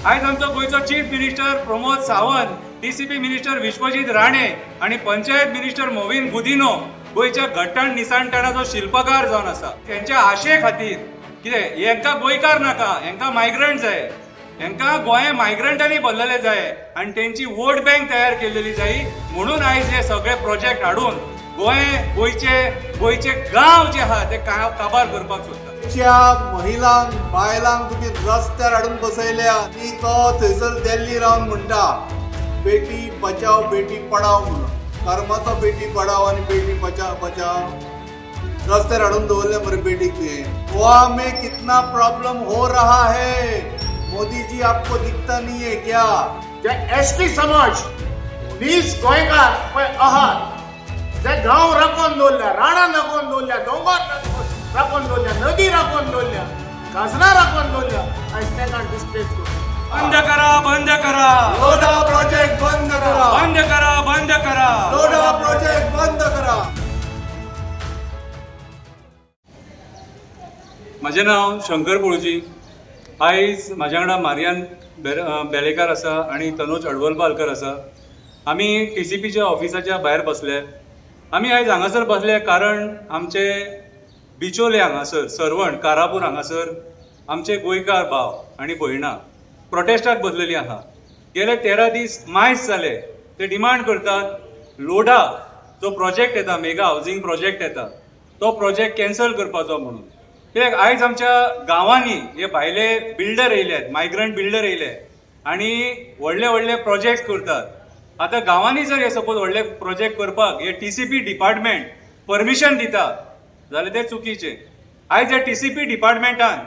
आज आमचो गोयचो chief minister Pramod Sawant, TCP minister Vishwajit Rane आणि पंचायत मिनिस्टर मोविन गुदिनो गोयच्या घट्टण निसाणटणाचो शिल्पकार जावन आसा. त्यांच्या आशे खातीर कितें हेंका गोंयकार नाका, हेंका मायग्रंट जाय, हेंका गोंय मायग्रंटांनी भरलेले जाय आणि त्यांची वोट बँक तयार केलेली जाय. म्हणून आयज हे सगळे प्रोजेक्ट हाडून गोंयचे गांव जे आहा ते काबार करपाक सोदता. महिलांक बायलांक तुमी रस्त्यार हाडून बसयल्या आनी तो थंयसर दिल्ली रावन म्हणटा बेटी बचाव बेटी पढाव म्हणून. कर्माचो बेटी पढाव आणि बेटी बचाव रस्त्यार हाडून दवरले मरे बेटी तुवें. गोवा में कितना प्रॉब्लम हो रहा है, मोदी जी आपको दिखता नहीं है क्या? जे एसटी समाज 20 गोंयकार पळय आहात जे गांव राखून दवरल्या, रानां राखून दवरल्या, दोंगर राखून दवरल्या, नदी राखून दवरल्या, खाजनां राखून दवरल्या, आयज तेका डिस्प्लेस करता. बंद करा, बंद करा, लोढा प्रोजेक्ट बंद करा, बंद करा, बंद करा. लोढा प्रोजेक्ट बंद करा. माझे नाव शंकर पोळजी. आयज माझ्या वांगडा मारियान बेलेकार आसा आणि तनोज अडवलपालकर आसा. आमी टीसीपीच्या ऑफिसाच्या भायर बसले. आमी आयज हांगासर बसले कारण आमचे बिचोले हांगासर सरवण कारापूर हांगासर आमचे गोंयकार भाव आणि भयणां प्रोटेस्टाक बसलेली आहा. गेले 13 दीस मायज जाले ते डिमांड करतात लोढा जो प्रोजेक्ट येता, मेगा हावजिंग प्रोजेक्ट येता, तो प्रोजेक्ट कॅन्सल करपाचो म्हणून. कित्याक आयज आमच्या गांवांनी हे भायले बिल्डर येयल्यात, मायग्रंट बिल्डर येयले आणि व्हडले व्हडले प्रोजेक्ट करतात. आता गांवांनी जर हे सपोज व्हडले प्रोजेक्ट करपाक हे टीसीपी डिपार्टमेंट परमिशन दिता जाल्यार ते चुकीचे. आयज ह्या टीसीपी डिपार्टमेंटान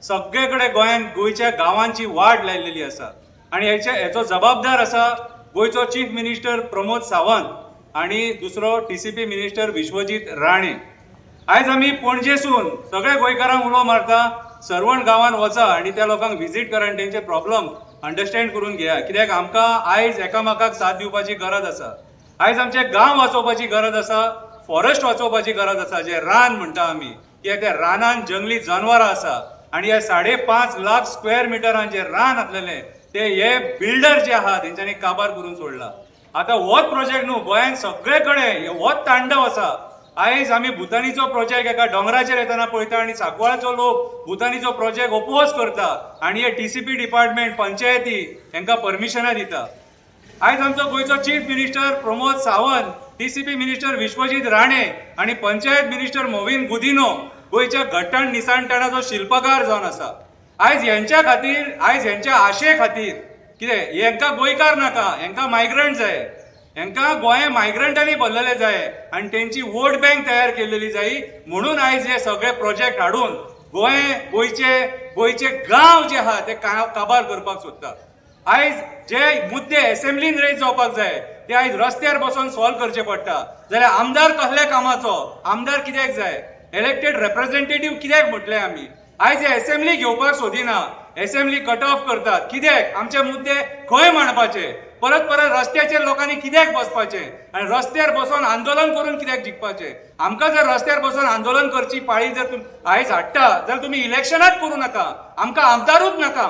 सगळे कडेन गोंयान गोंयच्या गांवांची वाट लायलेली आसा आणि हेचो जबाबदार आसा गोंयचो चीफ मिनिस्टर प्रमोद सावंत आणि दुसरो टीसीपी मिनिस्टर विश्वजीत राणे. आयज आमी पणजेसून सगळे गोंयकारांक उलो मारता सरवण गांवांत वचा आणि त्या लोकांक व्हिजीट करा आणि तेंचे प्रॉब्लम अंडरस्टँड करून घेया. कित्याक आमकां आयज एकामेकाक साथ दिवपाची गरज आसा. आयज आमचे गांव वाचोवपाची गरज आसा, फॉरेस्ट वाचोवपाची गरज आसा, जे रान म्हणटा आमी. कित्याक त्या रानान जंगली जानवरां आसा आणि हे 5.5 लाख स्क्वेअर मिटरान जे रान आसलेले ते हे बिल्डर जे आहा तेंच्यांनी काबार करून सोडला. आता होच प्रोजेक्ट न्हू, गोंयान सगळे कडेन होच तांडव आसा. आयज आमी भुतानीचो प्रोजेक्ट एका डोंगराचेर येताना पळयता आणि सांकवाळचो लोक भुतानीचो प्रोजेक्ट ओपोज करता आणि हे टीसीपी डिपार्टमेंट पंचायती हांकां परमिशनां दिता. आयज आमचो गोंयचो chief minister Pramod Sawant, TCP minister Vishwajit Rane आणि पंचायत मिनिस्टर मोविन गुदिनो गोंयच्या घट्टण निसाणटणाचो शिल्पकार जावन आसा. आयज हेंच्या खातीर, आयज हेंच्या आशे खातीर कितें हेंका गोंयकार नाका, हेंका मायग्रंट जाय, हेंका गोंय मायग्रंटांनी भरलेले जाय आणि त्यांची वोट बँक तयार केलेली जाय. म्हणून आयज हे सगळे प्रोजेक्ट हाडून गोंयचे गांव जे आहा ते काबार करपाक सोदता. आयज जे मुद्दे असेंब्लीन रेज जावपाक जाय ते आयज रस्त्यार बसून सॉल्व करचे पडटा. जाल्यार आमदार कसल्या कामाचो, आमदार कित्याक जाय, इलेक्टेड रिप्रेझेंटेटिव्ह कित्याक म्हटले आमी. आयज हे असेंब्ली घेवपाक सोदिना, असेंब्ली कट ऑफ करतात. कित्याक आमचे मुद्दे खंय मांडपाचे, परत रस्त्याचेर लोकांनी कित्याक बसपाचे आणि रस्त्यार बसून आंदोलन करून कित्याक जिखपाचे. आमकां जर रस्त्यार बसून आंदोलन करची पाळी जर आयज हाडटा जाल्यार तुमी इलेक्शनात करूं नाका, आमकां आमदारूच नाका,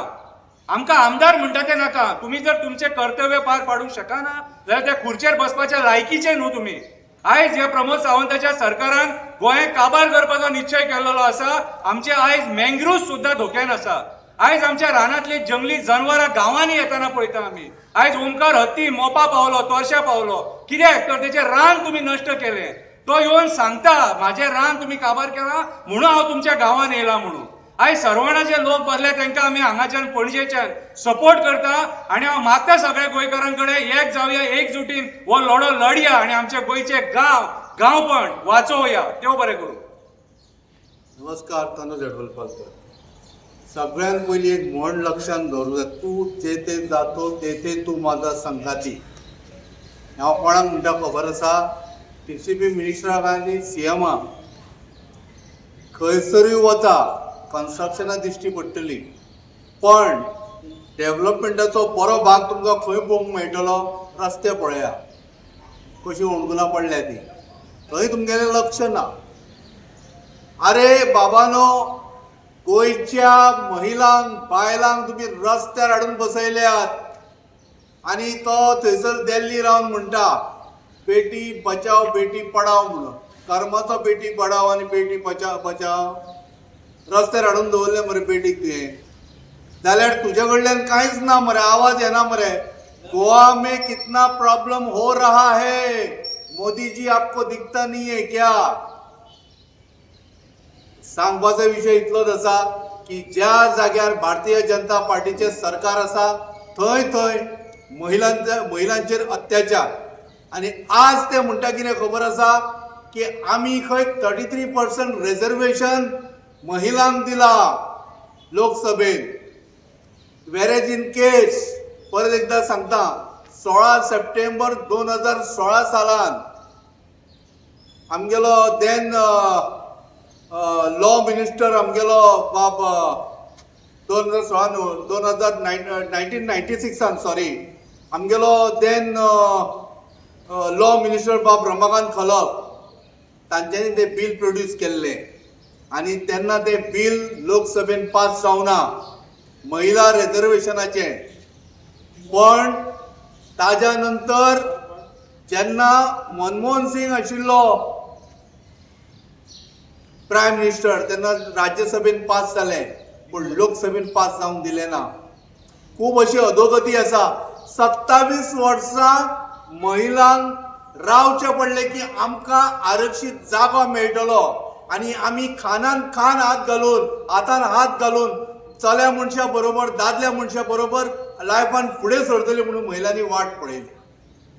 आमकां आमदार म्हणटा ते नाका. तुम्ही जर तुमचे कर्तव्य पार पाडूंक शकना जाल्यार त्या खुर्चेर बसपाच्या लायकीचे न्हू तुम्ही. आयज ह्या प्रमोद सावंताच्या सरकारान गोंय काबार करपाचो निश्चय केलेलो आसा. आमचे आयज मँग्रुव्ज सुद्धा धोक्यान आसा. आयज आमच्या रानांतली जंगली जनवरां गांवांनी येताना पळयता आमी. आयज ओंकार हत्ती मोपा पावलो, तोरशा पावलो. कित्याक तर तेचे रान तुम्ही नश्ट केले. तो येवन सांगता माझे रान तुम्ही काबार केला म्हणून हांव तुमच्या गांवांत येयला म्हणून. आयज सरवणाचे लोक बसले तांकां आमी हांगाच्यान पणजेच्यान सपोर्ट करता आणि हांव मागता सगळ्या गोंयकारांकडे एक जावया, एकजुटीन हो लढो लडया आणि आमचे गोंयचे गांवपण वाचोवया. देव बरें करूं. नमस्कार, तनोज अडवलपालकर. सगळ्यात पयली एक म्हण लक्षात दवरूं जाय, तूं जेथे जातो तेथे तूं माझा संगाती. हांव कोणाक म्हणटा खबर आसा, टीसीपी मिनिस्टराक आनी सीएमाक खंयसरूय वता कन्स्ट्रक्शनां दिश्टी पडटली, पण डेव्हलपमेंटाचो बरो भाग तुमकां खंय पळोवंक मेळटलो, रस्ते पळया कशी होणकुलां पडल्या ती, थंय तुमगेलें लक्ष ना. अरे बाबानो, गोयच्या महिलांक बायलांक तुम्ही रस्त्यार हाडून बसयल्यात आणि तो थंयसर दिल्ली रावन म्हणटा बेटी बचाव बेटी पढाव म्हणून. कर्माचो बेटी पढाव आणि बेटी बचाव रस्त्यार हाडून दवरले मरे बेटीक तुवें. जाल्यार तुझे कडल्यान कांयच ना मरे, आवाज येना मरे. गोवा में कितना प्रॉब्लम हो रहा है, मोदी जी आपको दिखता नहीं है क्या? सांगपाचो विषय इतलोच आसा की ज्या जाग्यार भारतीय जनता पार्टीचे सरकार आसा थंय थंय महिलांचेर अत्याचार. आणि आज ते म्हणटा कितें खबर आसा की आमी खंय 33% रिझर्वेशन महिलांक दिला लोकसभेत. वेरेज इन केस परत एकदा सांगता 16 सप्टेंबर 2016 सालान आमगेलो देन लॉ मिनिस्टर आमगेलो बाब 2016 1996 सॉरी आमगेलो देन लॉ मिनिस्टर बाब रमाकांत खलप तांच्यांनी ते बिल प्रोड्यूस केल्ले आणि तेन्ना ते बिल लोकसभेन पास जावना महिला रिझर्वेशनाचे. पण ताज्या नंतर जेन्ना मनमोहन सिंग आशिल्लो प्रायम मिनिस्टर तेन्ना राज्यसभेन पास जाले पण लोकसभेन पास जावंक दिले ना. खूब अशी अधोगती आसा. 27 वर्सां महिलांक रावचे पडले की आमकां आरक्षीत जागो मेळटलो आणि आमी खानान खान हात घालून हातान हात घालून चल्या मनशा बरोबर दादल्या मनशा बरोबर लायफान फुडें सरतली म्हणून महिलांनी वाट पळयली.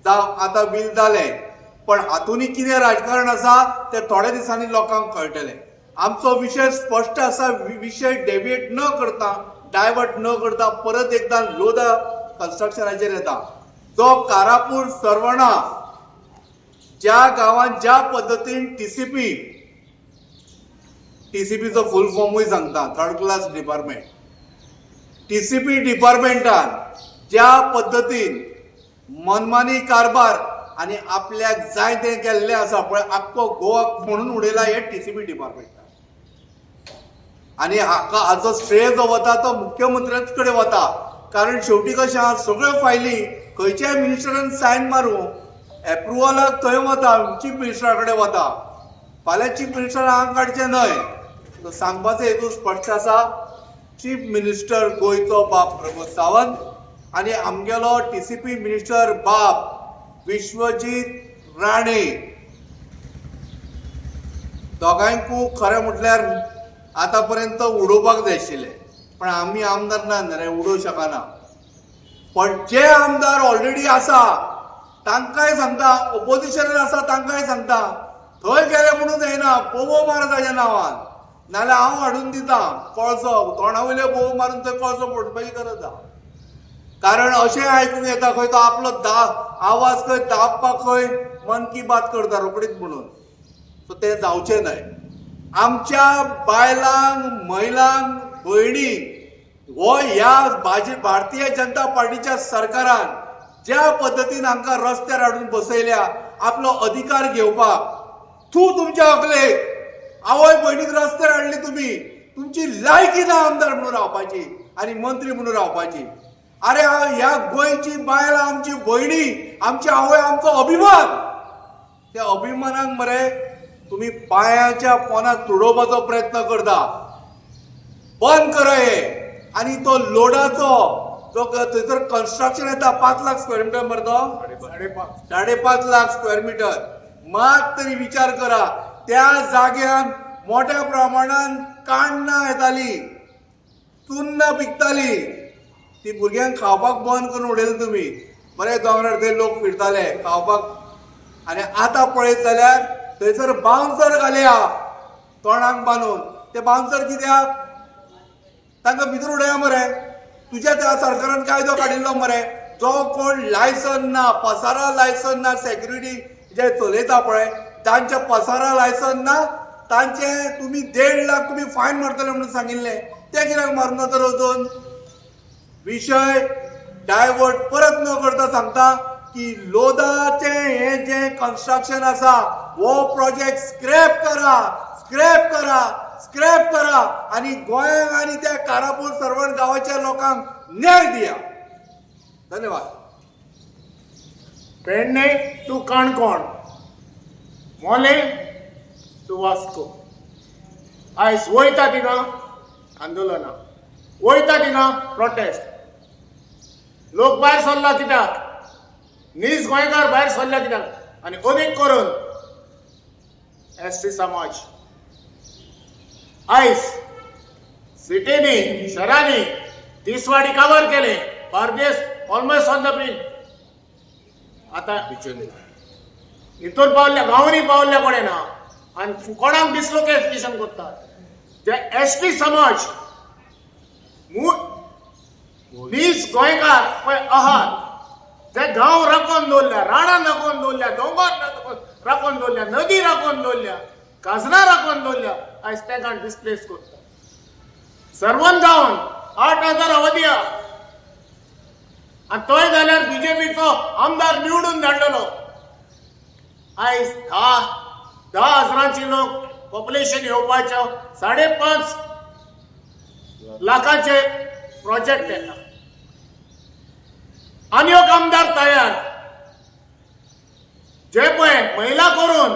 आतां बिल जालें पण हातूंनी कितें राजकारण आसा ते थोड्या दिसांनी लोकांक कळटलें. आमचो विशय स्पश्ट आसा. विशय डेविएट न करता डायवर्ट न करता परत एकदा लोधा कन्स्ट्रक्शनाचेर येता. जो कारापूर सरवणा ज्या गांवांत ज्या पद्दतीन टीसीपीचो फुल फॉर्मूय सांगता थर्ड क्लास डिपार्टमेंट. टीसीपी डिपार्टमेंटान ज्या पद्दतीन मनमानी कारभार आणि आपल्याक जाय तें केल्लें आसा पळय आख्खो गोवा म्हणून उडयला हे टीसीपी डिपार्टमेंटान. आणि हाचो श्रेय जो वता तो मुख्यमंत्र्याच कडेन वता. कारण शेवटी कशें आहा सगळ्यो फायली खंयच्याय मिनिस्टरान सायन मारूं एप्रुवलाक थंय वता चीफ मिनिस्टरा कडेन वता. फाल्यां चीफ मिनिस्टर हांगा काडचें न्हय. सांगपाचो हेतू स्पश्ट आसा. चीफ मिनिस्टर गोयचो बाब प्रमोद सावंत आणि आमगेलो टीसीपी मिनिस्टर बाब विश्वजीत राणे दोगांयकू खरें म्हटल्यार आतां पर्यंत उडोवपाक जाय आशिल्लें पण आमी आमदार ना रे उडोवंक शकना. पण जे आमदार ऑलरेडी आसा तांकांय सांगता ऑपोजिशनान आसा तांकांय सांगता थंय गेले म्हणून जायना बोबो मार ताच्या नांवान नाल्यार हांव हाडून दिता कळसो तोंडा वयले बोबो मारून थंय कळसो फोडपाची गरज आहा. कारण अशें आयकूंक येता खंय तो आपलो आवाज खंय दाबपाक खंय मन की बात करता रोकडीच म्हणून. सो तें जावचें न्हय. आमच्या बायलांक महिलांक भयणींक हो ह्या भारतीय जनता पार्टीच्या सरकारान ज्या पद्दतीन आमकां रस्त्यार हाडून बसयल्या आपलो अधिकार घेवपाक तुमच्या अकलेक आवय भयणीक रस्त्यार हाडली तुम्ही. तुमची लायकी ना आमदार म्हणून रावपाची आणि मंत्री म्हणून रावपाची. अरे ह्या गोंयची बायलां आमची भयणी आमची आवय आमचो अभिमान. त्या अभिमानाक मरे तुम्ही पायाच्या पोनाक तुडोवपाचो प्रयत्न करता. बंद करा हे. आणि तो लोडाचो जो थंयसर कन्स्ट्रक्शन येता 5 लाख स्क्वेअर मीटर मरे तो 5.5 लाख स्क्वेअर मीटर. मात तरी विचार करा त्या जाग्यान मोठ्या प्रमाणात काण्णां येताली चुन्न पिकताली ती भुरग्यांक खावपाक बंद करून उडयले तुम्ही. बरे दोंगरार थंय लोक फिरताले खावपाक. आणि आता पळयत जाल्यार थंयसर बाउन्सर घालया तोंडाक बांदून. ते बाउन्सर कित्याक तांकां भितर उडया मरे. तुज्या त्या सरकारान कायदो काडिल्लो मरे जो कोण लायसन ना पसारा लायसन ना सेक्युरिटी जे चलयता पळय तांचे पसारा लायसन ना तांचे तुम्ही 1.5 लाख तुम्ही फायन मारतले म्हणून सांगिल्ले. ते कित्याक मारूना तर अजून. विषय डायवर्ट परत न करता सांगता की लोधाचे हे जे कन्स्ट्रक्शन आसा हो प्रोजेक्ट स्क्रॅप करा स्क्रॅप करा आणि गोंयांक आणि त्या कारापूर सरवण गावाच्या लोकांक न्याय दिया. धन्यवाद. पेडणे टू काणकोण, मोले टू वास्को. आयज वयता थिंगा आंदोलनां, वयता थिंगा प्रोटेस्ट. लोक भायर सरला कित्याक? नीज गोंयकार भायर सरला कित्याक? आनी अदीक करून एसटी समाज आयज सिटीनी, शहरांनी तिसवाडी कव्हर केले. Bardez almost on the brink. आता हितून पावल्या, गांवांनी पावल्या पडना आनी कोणाक डिस्लोकेशन करतात. जे एसटी समाज नीज गोंयकार पळय आहात, जे गांव राखून दवरल्या, रानां राखून दवरल्या, दोंगर राखून दवरल्या, नदी राखून दवरल्या, काजरां राखून दवरल्या, आयज तेंकां डिस्प्लेस करता. सर्वन गांवांत 8,000 अवधी आणि तोय जाल्यार बीजेपीचो आमदार निवडून धाडलेलो. आयज 10,000 लोक पॉप्युलेशन येवपाचो 5.5 लाखाचे प्रोजेक्ट येता. आनी एक आमदार तयार, जे पळय महिला करून,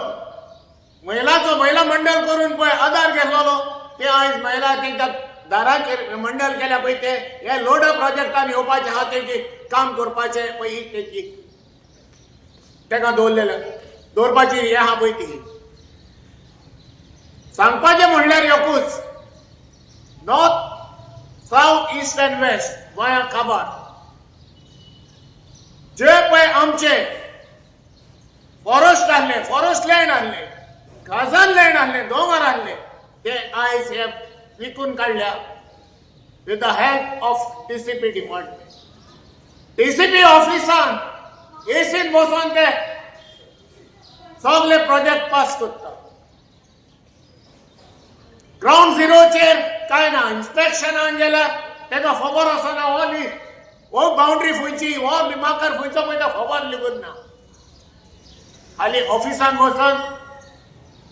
महिला मंडळ करून पळय आधार घेतलेलो, ते आयज महिला तेंच्या दाराचेर मंडळ केल्या पळय ते हे लोडा प्रोजेक्टान येवपाचे आहा, तेची काम करपाचे पळय तेची तेका दवरपाची हे आहा पळय ती. सांगपाचें म्हणल्यार एकूच, north, south, east and west गोंया काबार जे पळय आमचे फॉरेस्ट आहले, फॉरेस्ट लँड आहले, खाजन लँड आहले, दोंगर आहले, ते आयज हे विकून काडल्या with the help of TCP department. TCP ऑफिसान एसीन बसून ते सगळे प्रोजेक्ट पास करता. ग्राउंड झिरोचेर काय ना, इन्स्पेक्शनाक गेल्यार तेका खबर आसना हो बाउंड्री खंयची, हो माकर खंयचो पळय तो खबर लेगून ना. हाली ऑफिसान बसून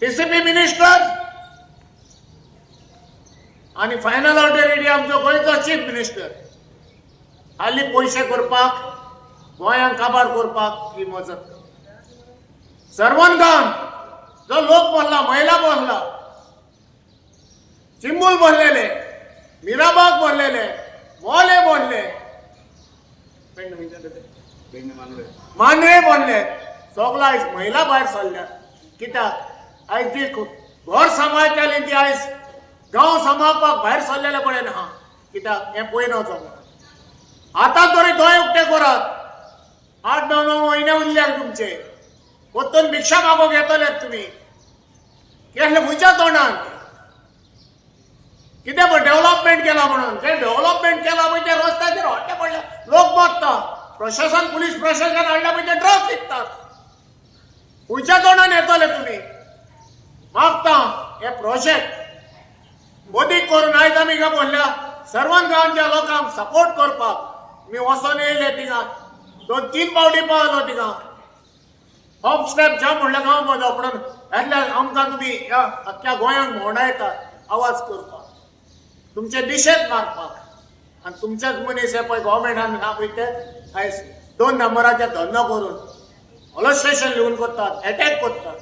टीसीपी मिनिस्टर आणि फायनल ऑथॉरिटी आमचो गोंयचो चीफ मिनिस्टर हाली पयशे करपाक, गोंयांक काबार करपाक ही मजत करता. सर्वन गांवांत जो लोक बोलला, महिला बोलला, चिंबूल बोललेले, मिराबाग बोललेले, मोले बोलले, मांद्रे बोलले, सगळो आयज महिला भायर सरल्या. कित्याक आयज ती घर सांबाळटाली ती आयज गांव सांबाळपाक भायर सरलेले पळय ना. कित्याक हें पळय नवचो म्हणून. आतां तरी दोय उक्ते करात. 8-9 म्हयने उरल्यात तुमचे. वतून भिक्षा मागोवंक येतलेत तुमी. केसले खंयच्या तोंडान? कितें पळय डेव्हलपमेंट केला म्हणून. जे डेव्हलपमेंट केला पळय ते रस्त्याचेर हॉटे पडले, लोक मरता. प्रशासन, पुलीस प्रशासन हाडला पळय ते ड्रग्स विकतात. खंयच्या तोंडान येतले तुमी? मागता हे प्रोजेक्ट मोदीक करून आयज आमी काय बोलल्या, सर्वन गांवांच्या लोकांक सपोर्ट करपाक मी वचून येयले थिंगा. 2-3 फावटी पावलो थिंगा. होप स्टेप जम्प म्हणल्यार गांव मजा म्हणून येतल्या आमकां तुमी अख्ख्या गोंयांक भोंवडायतात आवाज करपाक, तुमचे दिशेत मारपाक. आनी तुमचेच मनीस हे पळय गव्हर्मेंटान ना पळय ते आयज 2 नंबराचे धंदो करून पोलीस स्टेशन लिहून करतात, अटॅक करतात.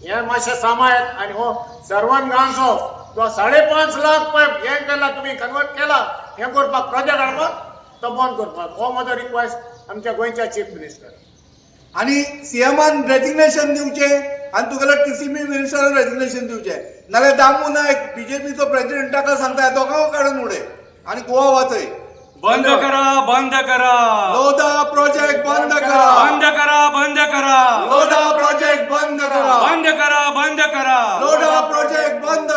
हे मातशें सांबाळात. आनी हो सर्वन गांवचो जो 5.5 लाख पळय हे केला, तुमी कन्वर्ट केला, हे करपाक प्रोजेक्ट हाडपाक तो बंद करपाक, हो म्हजो रिक्वेस्ट आमच्या गोंयच्या चीफ मिनिस्टर. आणि सीएमान रेजिग्नेशन दिवचे आणि तुगेलो टीसीपी मिनिस्टरान रेजिग्नेशन दिवचे. नाल्यार दामू नायक बीजेपीचो प्रेसिडेंट ताका सांगता दोगांक काडून उडय आणि गोवा वाचय. बंद करा, बंद करा, लोधा प्रोजेक्ट बंद करा, बंद करा, बंद करा, लोधा प्रोजेक्ट बंद करा, बंद करा, बंद करा, लोधा प्रोजेक्ट बंद